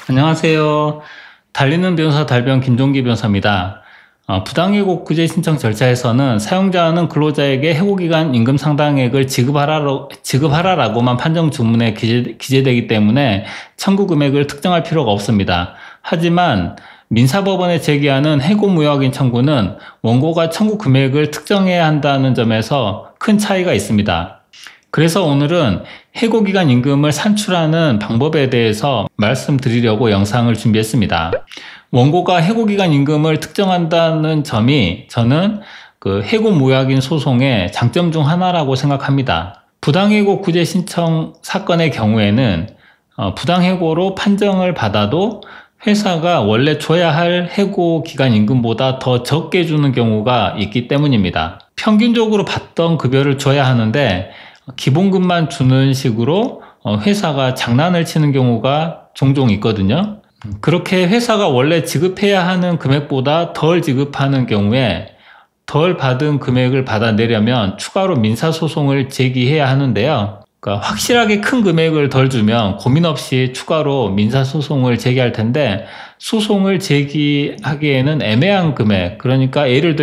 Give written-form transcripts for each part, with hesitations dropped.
안녕하세요. 달리는 변호사 달변 김종기 변호사입니다. 부당해고 구제 신청 절차에서는 사용자는 근로자에게 해고기간 임금 상당액을 지급하라라고만 판정 주문에 기재되기 때문에 청구 금액을 특정할 필요가 없습니다. 하지만 민사법원에 제기하는 해고무효확인 청구는 원고가 청구 금액을 특정해야 한다는 점에서 큰 차이가 있습니다. 그래서 오늘은 해고기간 임금을 산출하는 방법에 대해서 말씀드리려고 영상을 준비했습니다. 원고가 해고기간 임금을 특정한다는 점이 저는 해고무효확인 소송의 장점 중 하나라고 생각합니다. 부당해고 구제 신청 사건의 경우에는 부당해고로 판정을 받아도 회사가 원래 줘야 할 해고기간 임금보다 더 적게 주는 경우가 있기 때문입니다. 평균적으로 받던 급여를 줘야 하는데 기본급만 주는 식으로 회사가 장난을 치는 경우가 종종 있거든요. 그렇게 회사가 원래 지급해야 하는 금액보다 덜 지급하는 경우에 덜 받은 금액을 받아내려면 추가로 민사소송을 제기해야 하는데요. 그러니까 확실하게 큰 금액을 덜 주면 고민 없이 추가로 민사소송을 제기할 텐데, 소송을 제기하기에는 애매한 금액, 그러니까 예를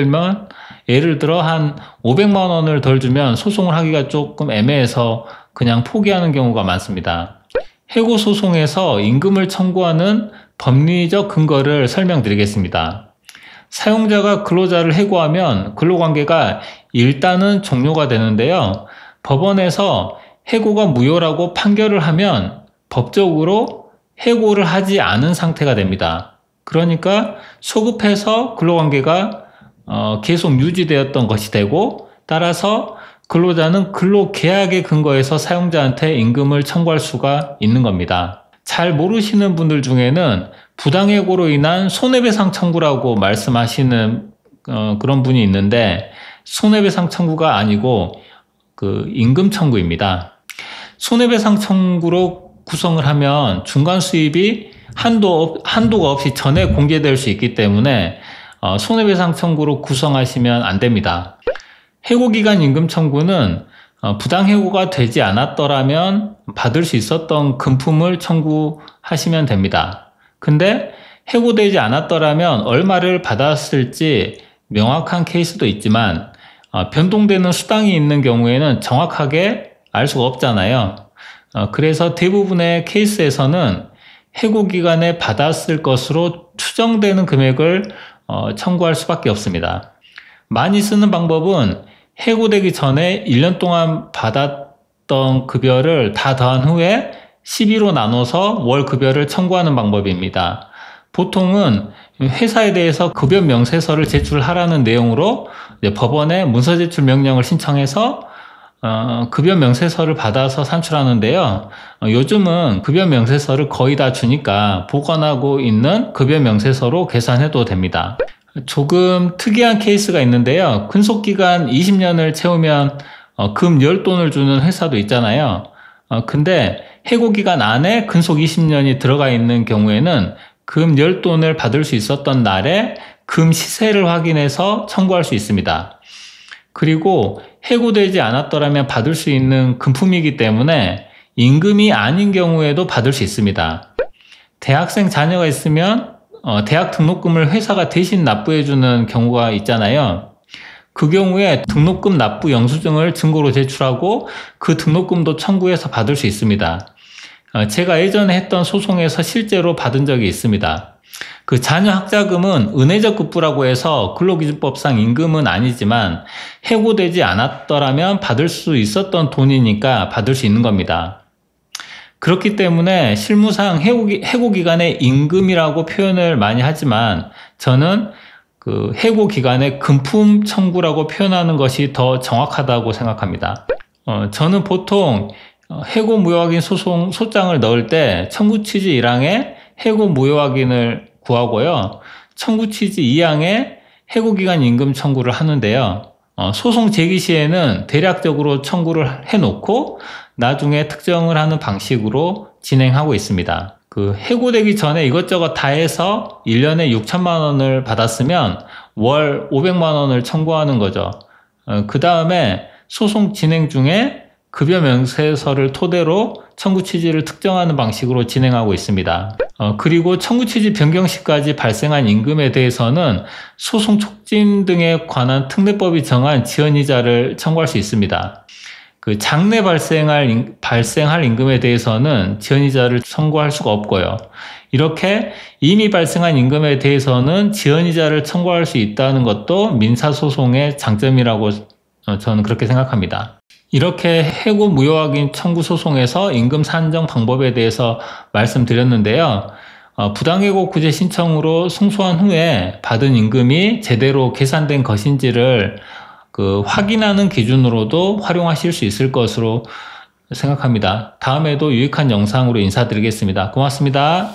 들어 한 500만 원을 덜 주면 소송을 하기가 조금 애매해서 그냥 포기하는 경우가 많습니다. 해고 소송에서 임금을 청구하는 법리적 근거를 설명드리겠습니다. 사용자가 근로자를 해고하면 근로관계가 일단은 종료가 되는데요. 법원에서 해고가 무효라고 판결을 하면 법적으로 해고를 하지 않은 상태가 됩니다. 그러니까 소급해서 근로관계가 계속 유지되었던 것이 되고, 따라서 근로자는 근로계약에 근거해서 사용자한테 임금을 청구할 수가 있는 겁니다. 잘 모르시는 분들 중에는 부당해고로 인한 손해배상 청구라고 말씀하시는 그런 분이 있는데, 손해배상 청구가 아니고 임금 청구입니다. 손해배상 청구로 구성을 하면 중간 수입이 한도가 없이 전에 공개될 수 있기 때문에 손해배상 청구로 구성하시면 안 됩니다. 해고기간 임금 청구는 부당해고가 되지 않았더라면 받을 수 있었던 금품을 청구하시면 됩니다. 근데 해고되지 않았더라면 얼마를 받았을지 명확한 케이스도 있지만, 변동되는 수당이 있는 경우에는 정확하게 알 수가 없잖아요. 그래서 대부분의 케이스에서는 해고기간에 받았을 것으로 추정되는 금액을 청구할 수밖에 없습니다. 많이 쓰는 방법은 해고되기 전에 1년 동안 받았던 급여를 다 더한 후에 12로 나눠서 월 급여를 청구하는 방법입니다. 보통은 회사에 대해서 급여 명세서를 제출하라는 내용으로 법원에 문서 제출 명령을 신청해서 급여 명세서를 받아서 산출하는데요. 요즘은 급여 명세서를 거의 다 주니까 보관하고 있는 급여 명세서로 계산해도 됩니다. 조금 특이한 케이스가 있는데요. 근속기간 20년을 채우면 금 10돈을 주는 회사도 있잖아요. 근데 해고기간 안에 근속 20년이 들어가 있는 경우에는 금 10돈을 받을 수 있었던 날에 금 시세를 확인해서 청구할 수 있습니다. 그리고 해고되지 않았더라면 받을 수 있는 금품이기 때문에 임금이 아닌 경우에도 받을 수 있습니다. 대학생 자녀가 있으면 대학 등록금을 회사가 대신 납부해주는 경우가 있잖아요. 그 경우에 등록금 납부 영수증을 증거로 제출하고 그 등록금도 청구해서 받을 수 있습니다. 제가 예전에 했던 소송에서 실제로 받은 적이 있습니다. 그 자녀 학자금은 은혜적 급부라고 해서 근로기준법상 임금은 아니지만 해고되지 않았더라면 받을 수 있었던 돈이니까 받을 수 있는 겁니다. 그렇기 때문에 실무상 해고기간의 임금이라고 표현을 많이 하지만 저는 해고기간의 금품 청구라고 표현하는 것이 더 정확하다고 생각합니다. 저는 보통 해고무효확인 소장을 넣을 때 청구 취지 1항에 해고무효확인을 구하고요. 청구 취지 2항에 해고기간 임금 청구를 하는데요. 소송 제기 시에는 대략적으로 청구를 해놓고 나중에 특정을 하는 방식으로 진행하고 있습니다. 해고되기 전에 이것저것 다 해서 1년에 6천만 원을 받았으면 월 500만 원을 청구하는 거죠. 그 다음에 소송 진행 중에 급여 명세서를 토대로 청구 취지를 특정하는 방식으로 진행하고 있습니다. 그리고 청구 취지 변경 시까지 발생한 임금에 대해서는 소송 촉진 등에 관한 특례법이 정한 지연이자를 청구할 수 있습니다. 그 장래 발생할 임금에 대해서는 지연이자를 청구할 수가 없고요. 이렇게 이미 발생한 임금에 대해서는 지연이자를 청구할 수 있다는 것도 민사소송의 장점이라고 저는 그렇게 생각합니다. 이렇게 해고 무효확인 청구 소송에서 임금 산정 방법에 대해서 말씀드렸는데요. 부당해고 구제 신청으로 승소한 후에 받은 임금이 제대로 계산된 것인지를 확인하는 기준으로도 활용하실 수 있을 것으로 생각합니다. 다음에도 유익한 영상으로 인사드리겠습니다. 고맙습니다.